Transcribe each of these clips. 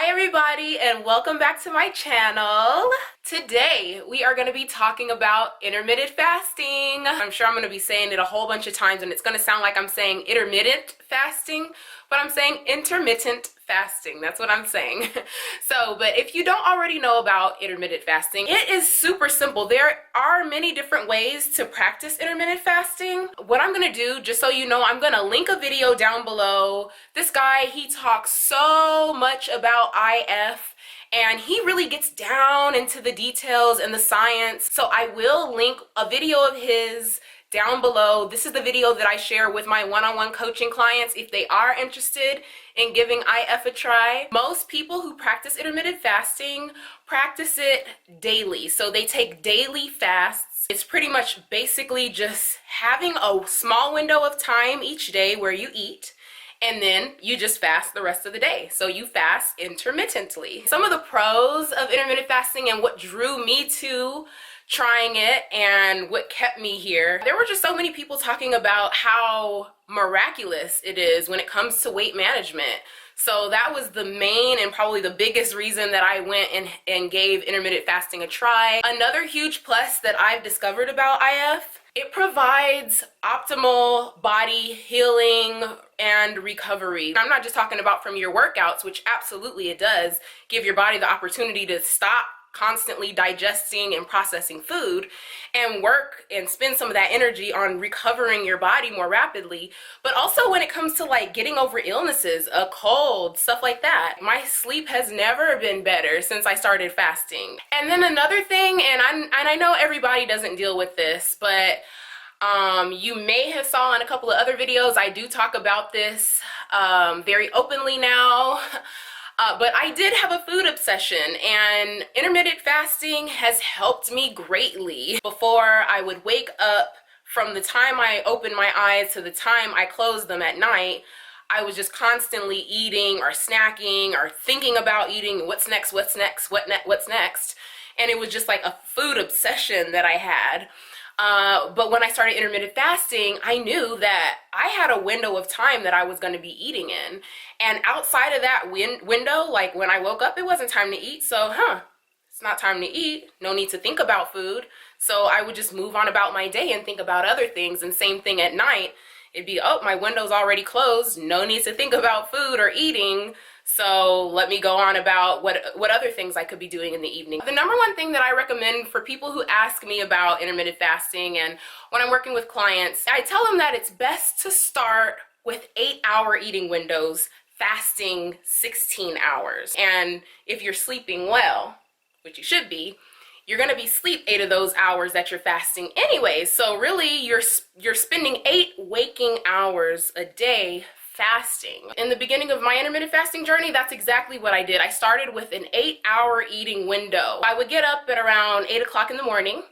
everybody, and welcome back to my channel. Today we are going to be talking about intermittent fasting. I'm sure I'm going to be saying it a whole bunch of times and it's going to sound like I'm saying intermittent fasting, but I'm saying intermittent fasting. That's what I'm saying. But if you don't already know about intermittent fasting, it is super simple. There are many different ways to practice intermittent fasting. What I'm going to do, just so you know, I'm going to link a video down below. This guy, he talks so much about IF and he really gets down into the details and the science. So I will link a video of his down below. This is the video that I share with my one-on-one coaching clients if they are interested in giving IF a try. Most people who practice intermittent fasting practice it daily. So they take daily fasts. It's pretty much basically just having a small window of time each day where you eat, and then you just fast the rest of the day. So you fast intermittently. Some of the pros of intermittent fasting and what drew me to trying it and what kept me here, there were just so many people talking about how miraculous it is when it comes to weight management. So that was the main and probably the biggest reason that I went and gave intermittent fasting a try. Another huge plus that I've discovered about IF, it provides optimal body healing and recovery. I'm not just talking about from your workouts, which absolutely it does give your body the opportunity to stop constantly digesting and processing food and work and spend some of that energy on recovering your body more rapidly. But also when it comes to like getting over illnesses, a cold, stuff like that, my sleep has never been better since I started fasting. And then another thing, and I know everybody doesn't deal with this, but you may have saw in a couple of other videos, I do talk about this very openly now. But I did have a food obsession, and intermittent fasting has helped me greatly. Before I would wake up, from the time I opened my eyes to the time I closed them at night, I was just constantly eating or snacking or thinking about eating, what's next, what's next, what's next. And it was just like a food obsession that I had. But when I started intermittent fasting, I knew that I had a window of time that I was going to be eating in. And outside of that window, like when I woke up, it wasn't time to eat. So, it's not time to eat. No need to think about food. So I would just move on about my day and think about other things. And same thing at night. It'd be, oh, my window's already closed. No need to think about food or eating. So let me go on about what other things I could be doing in the evening. The number one thing that I recommend for people who ask me about intermittent fasting and when I'm working with clients, I tell them that it's best to start with 8-hour eating windows, fasting 16 hours. And if you're sleeping well, which you should be, you're going to be asleep 8 of those hours that you're fasting anyway. So really you're spending 8 waking hours a day fasting. In the beginning of my intermittent fasting journey, that's exactly what I did. I started with an 8-hour eating window. I would get up at around 8 o'clock in the morning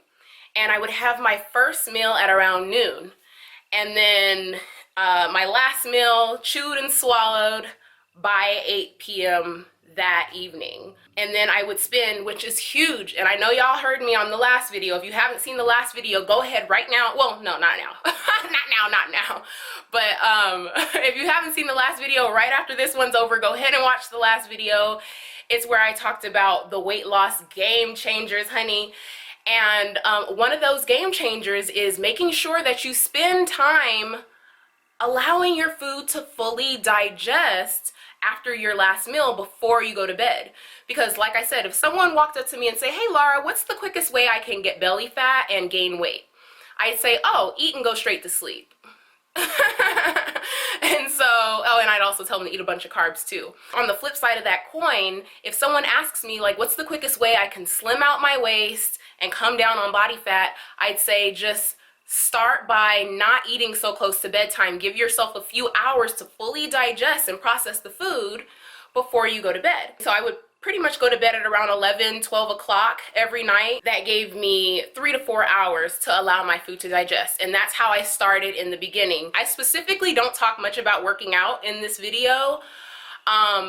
and I would have my first meal at around noon. And then my last meal chewed and swallowed by 8 p.m. that evening. And then I would spend, which is huge, and I know y'all heard me on the last video. If you haven't seen the last video, go ahead right now. Well, no, not now. not now. But if you haven't seen the last video, right after this one's over, go ahead and watch the last video. It's where I talked about the weight loss game changers, honey. And one of those game changers is making sure that you spend time allowing your food to fully digest after your last meal before you go to bed. Because like I said, if someone walked up to me and say, hey Laura, what's the quickest way I can get belly fat and gain weight? I'd say, oh, eat and go straight to sleep. And so, oh, and I'd also tell them to eat a bunch of carbs too. On the flip side of that coin, if someone asks me like, what's the quickest way I can slim out my waist and come down on body fat? I'd say just start by not eating so close to bedtime. Give yourself a few hours to fully digest and process the food before you go to bed. So I would pretty much go to bed at around 11, 12 o'clock every night. That gave me 3 to 4 hours to allow my food to digest. And that's how I started in the beginning. I specifically don't talk much about working out in this video.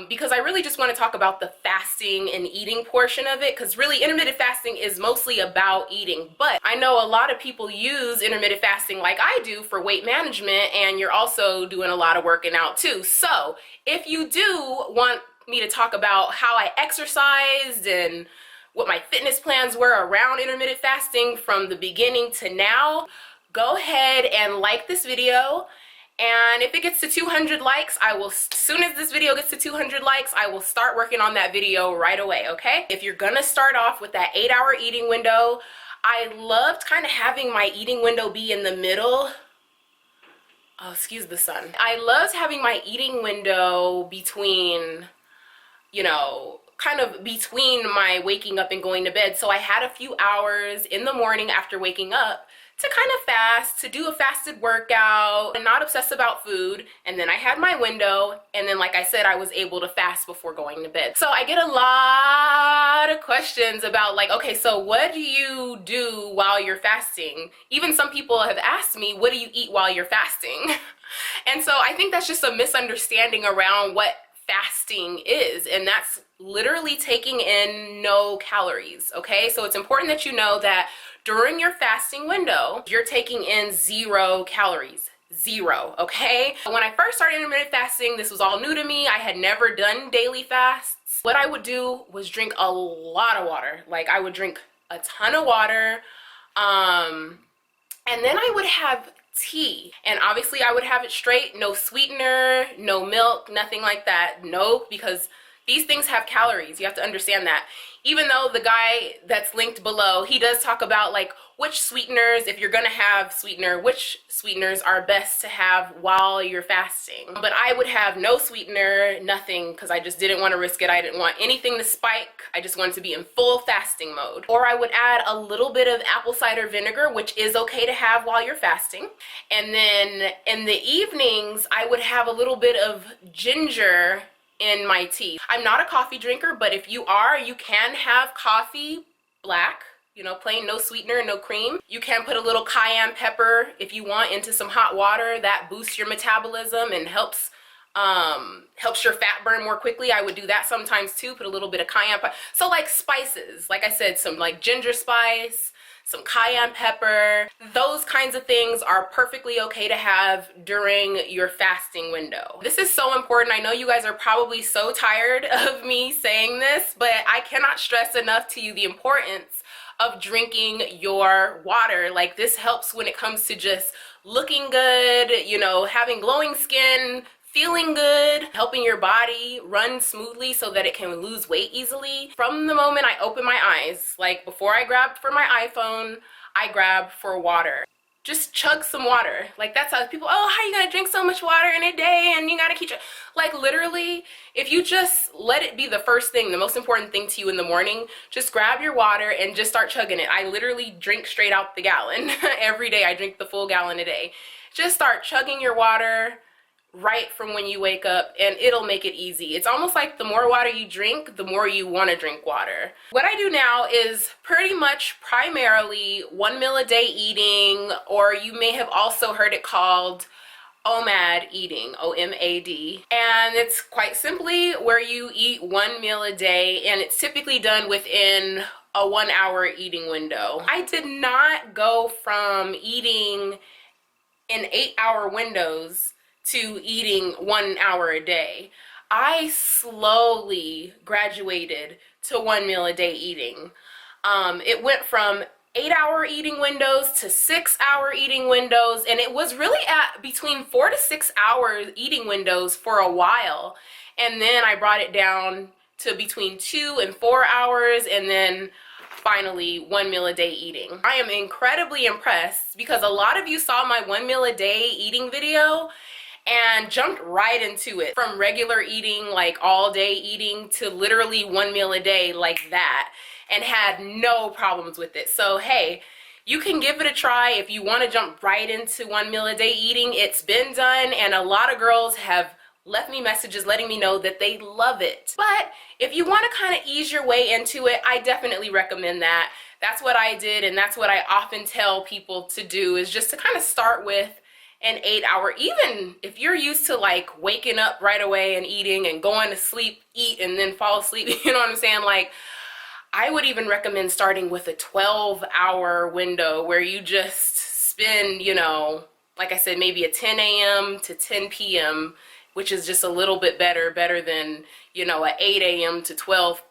Because I really just want to talk about the fasting and eating portion of it, because really intermittent fasting is mostly about eating. But I know a lot of people use intermittent fasting like I do for weight management, and you're also doing a lot of working out too. So if you do want me to talk about how I exercised and what my fitness plans were around intermittent fasting from the beginning to now, go ahead and like this video. And if it gets to 200 likes, as soon as this video gets to 200 likes, I will start working on that video right away, okay? If you're gonna start off with that 8-hour eating window, I loved kind of having my eating window be in the middle. Oh, excuse the sun. I loved having my eating window between, you know, kind of between my waking up and going to bed. So I had a few hours in the morning after waking up to kind of fast, to do a fasted workout and not obsess about food. And then I had my window, and then like I said, I was able to fast before going to bed. So I get a lot of questions about like, okay, so what do you do while you're fasting? Even some people have asked me, what do you eat while you're fasting? And so I think that's just a misunderstanding around what fasting is, and that's literally taking in no calories, okay? So it's important that you know that during your fasting window, you're taking in 0 calories. 0, okay? When I first started intermittent fasting, this was all new to me. I had never done daily fasts. What I would do was drink a lot of water. Like, I would drink a ton of water, and then I would have tea, and obviously I would have it straight, no sweetener, no milk, nothing like that. No, because these things have calories. You have to understand that. Even though the guy that's linked below, he does talk about like which sweeteners, if you're gonna have sweetener, which sweeteners are best to have while you're fasting. But I would have no sweetener, nothing, because I just didn't want to risk it. I didn't want anything to spike. I just wanted to be in full fasting mode. Or I would add a little bit of apple cider vinegar, which is okay to have while you're fasting. And then in the evenings, I would have a little bit of ginger in my tea. I'm not a coffee drinker, but if you are, you can have coffee black, you know, plain, no sweetener, no cream. You can put a little cayenne pepper if you want into some hot water. That boosts your metabolism and helps your fat burn more quickly. I would do that sometimes too, put a little bit of cayenne pepper. So like spices, like I said, some like ginger spice, some cayenne pepper, those kinds of things are perfectly okay to have during your fasting window. This is so important. I know you guys are probably so tired of me saying this, but I cannot stress enough to you the importance of drinking your water. Like, this helps when it comes to just looking good, you know, having glowing skin, feeling good, helping your body run smoothly so that it can lose weight easily. From the moment I open my eyes, like before I grabbed for my iPhone, I grabbed for water. Just chug some water. Like, that's how people, oh, how are you gonna drink so much water in a day and you gotta keep, like, literally, if you just let it be the first thing, the most important thing to you in the morning, just grab your water and just start chugging it. I literally drink straight out the gallon. Every day I drink the full gallon a day. Just start chugging your water right from when you wake up, and it'll make it easy. It's almost like the more water you drink, the more you want to drink water. What I do now is pretty much primarily 1 meal a day eating, or you may have also heard it called OMAD eating, O-M-A-D. And it's quite simply where you eat 1 meal a day, and it's typically done within a 1-hour eating window. I did not go from eating in 8-hour windows to eating 1 hour a day. I slowly graduated to 1 meal a day eating. It went from 8-hour eating windows to 6-hour eating windows, and it was really at between 4 to 6 hour eating windows for a while. And then I brought it down to between 2 and 4 hours, and then finally 1 meal a day eating. I am incredibly impressed because a lot of you saw my 1 meal a day eating video and jumped right into it, from regular eating, like all day eating, to literally 1 meal a day like that, and had no problems with it. So hey, you can give it a try if you want to jump right into 1 meal a day eating. It's been done, and a lot of girls have left me messages letting me know that they love it. But if you want to kind of ease your way into it, I definitely recommend that. That's what I did, and that's what I often tell people to do, is just to kind of start with an 8-hour, even if you're used to like waking up right away and eating and going to sleep, eat, and then fall asleep, you know what I'm saying? Like, I would even recommend starting with a 12-hour window where you just spend, you know, like I said, maybe a 10 a.m. to 10 p.m. which is just a little bit better than, you know, a 8 a.m. to 12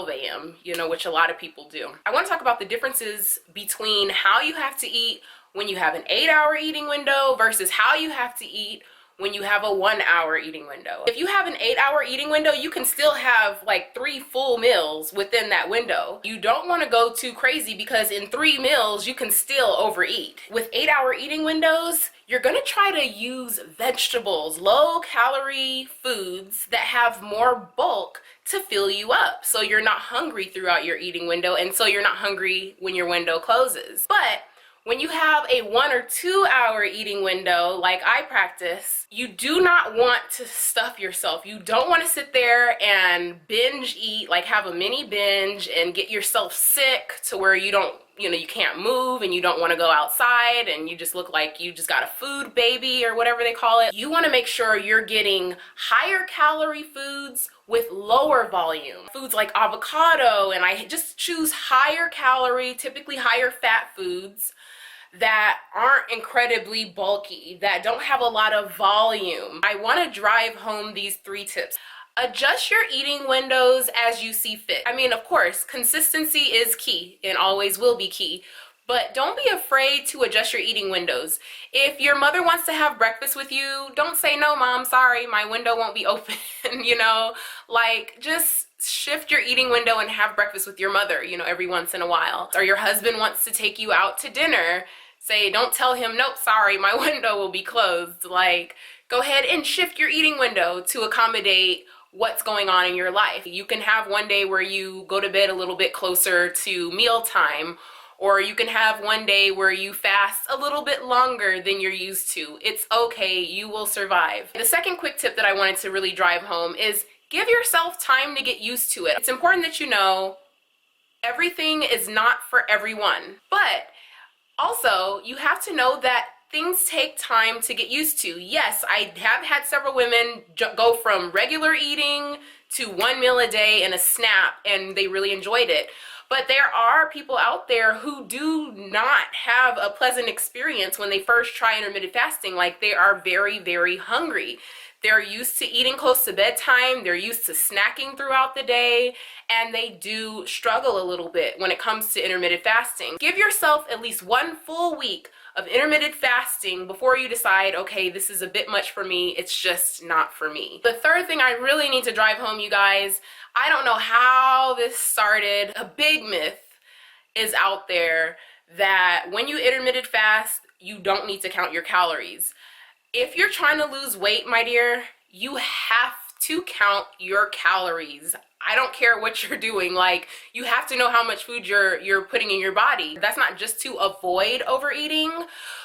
a.m., you know, which a lot of people do. I want to talk about the differences between how you have to eat when you have an 8-hour eating window versus how you have to eat when you have a 1-hour eating window. If you have an 8-hour eating window, you can still have like 3 full meals within that window. You don't want to go too crazy because in 3 meals, you can still overeat. With 8-hour eating windows, you're gonna try to use vegetables, low-calorie foods that have more bulk to fill you up, so you're not hungry throughout your eating window, and so you're not hungry when your window closes. But when you have a 1 or 2-hour eating window, like I practice, you do not want to stuff yourself. You don't want to sit there and binge eat, like have a mini binge and get yourself sick to where you don't, you know, you can't move and you don't want to go outside and you just look like you just got a food baby or whatever they call it. You want to make sure you're getting higher calorie foods with lower volume. Foods like avocado, and I just choose higher calorie, typically higher fat foods that aren't incredibly bulky, that don't have a lot of volume. I want to drive home these 3 tips. Adjust your eating windows as you see fit. I mean, of course, consistency is key and always will be key, but don't be afraid to adjust your eating windows. If your mother wants to have breakfast with you, don't say, no, mom, sorry, my window won't be open, you know, like just shift your eating window and have breakfast with your mother, you know, every once in a while. Or your husband wants to take you out to dinner, say, don't tell him, nope, sorry, my window will be closed. Like, go ahead and shift your eating window to accommodate what's going on in your life. You can have one day where you go to bed a little bit closer to mealtime, or you can have one day where you fast a little bit longer than you're used to. It's okay, you will survive. The second quick tip that I wanted to really drive home is give yourself time to get used to it. It's important that you know everything is not for everyone, but also you have to know that things take time to get used to. Yes, I have had several women go from regular eating to 1 meal a day and a snap, and they really enjoyed it. But there are people out there who do not have a pleasant experience when they first try intermittent fasting. Like, they are very, very hungry. They're used to eating close to bedtime, they're used to snacking throughout the day, and they do struggle a little bit when it comes to intermittent fasting. Give yourself at least 1 full week of intermittent fasting before you decide, okay, this is a bit much for me, it's just not for me. The third thing I really need to drive home, you guys, I don't know how this started. A big myth is out there that when you intermittent fast, you don't need to count your calories. If you're trying to lose weight, my dear, you have to count your calories. I don't care what you're doing. Like, you have to know how much food you're putting in your body. That's not just to avoid overeating,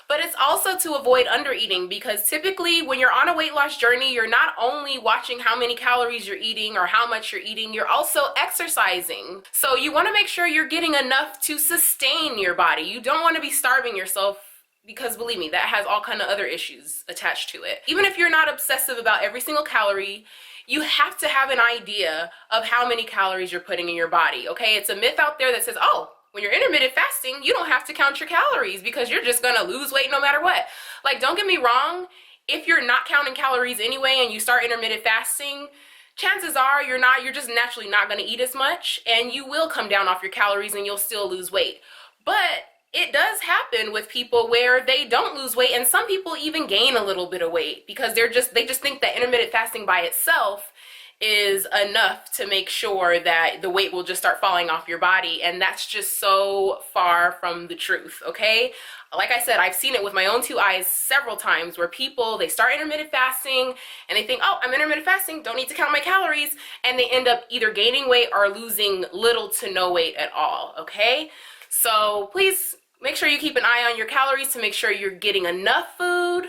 but it's also to avoid undereating, because typically when you're on a weight loss journey, you're not only watching how many calories you're eating or how much you're eating, you're also exercising. So you want to make sure you're getting enough to sustain your body. You don't want to be starving yourself, because believe me, that has all kind of other issues attached to it. Even if you're not obsessive about every single calorie, you have to have an idea of how many calories you're putting in your body, okay? It's a myth out there that says, oh, when you're intermittent fasting, you don't have to count your calories because you're just gonna lose weight no matter what. Like, don't get me wrong, if you're not counting calories anyway and you start intermittent fasting, chances are you're just naturally not gonna eat as much, and you will come down off your calories and you'll still lose weight. But it does happen with people where they don't lose weight, and some people even gain a little bit of weight because they just think that intermittent fasting by itself is enough to make sure that the weight will just start falling off your body, and that's just so far from the truth, okay? Like I said, I've seen it with my own 2 eyes several times where people, they start intermittent fasting and they think, oh, I'm intermittent fasting, don't need to count my calories, and they end up either gaining weight or losing little to no weight at all, okay? So please make sure you keep an eye on your calories to make sure you're getting enough food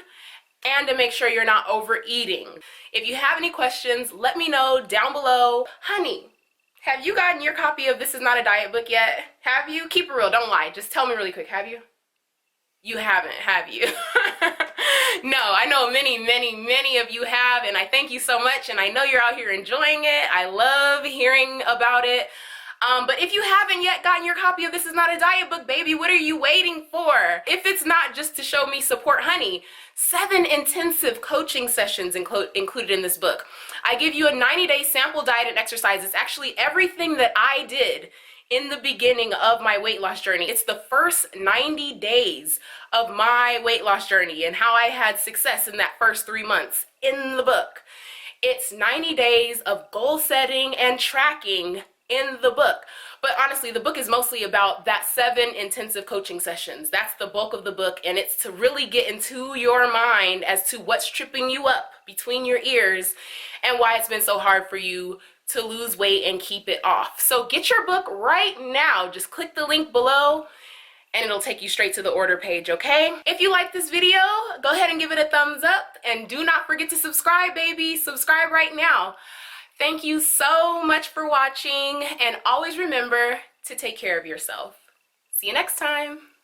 and to make sure you're not overeating. If you have any questions, let me know down below. Honey, have you gotten your copy of This Is Not a Diet book yet? Have you? Keep it real, don't lie. Just tell me really quick, have you? You haven't, have you? No, I know many of you have, and I thank you so much, and I know you're out here enjoying it. I love hearing about it. But if you haven't yet gotten your copy of This Is Not a Diet Book, baby, what are you waiting for? If it's not just to show me support, honey, 7 intensive coaching sessions included in this book. I give you a 90-day sample diet and exercise. It's actually everything that I did in the beginning of my weight loss journey. It's the first 90 days of my weight loss journey and how I had success in that first 3 months in the book. It's 90 days of goal setting and tracking in the book. But honestly, the book is mostly about that 7 intensive coaching sessions. That's the bulk of the book, and it's to really get into your mind as to what's tripping you up between your ears and why it's been so hard for you to lose weight and keep it off. So get your book right now. Just click the link below and it'll take you straight to the order page, okay? If you like this video, go ahead and give it a thumbs up, and do not forget to subscribe, baby. Subscribe right now. Thank you so much for watching, and always remember to take care of yourself. See you next time.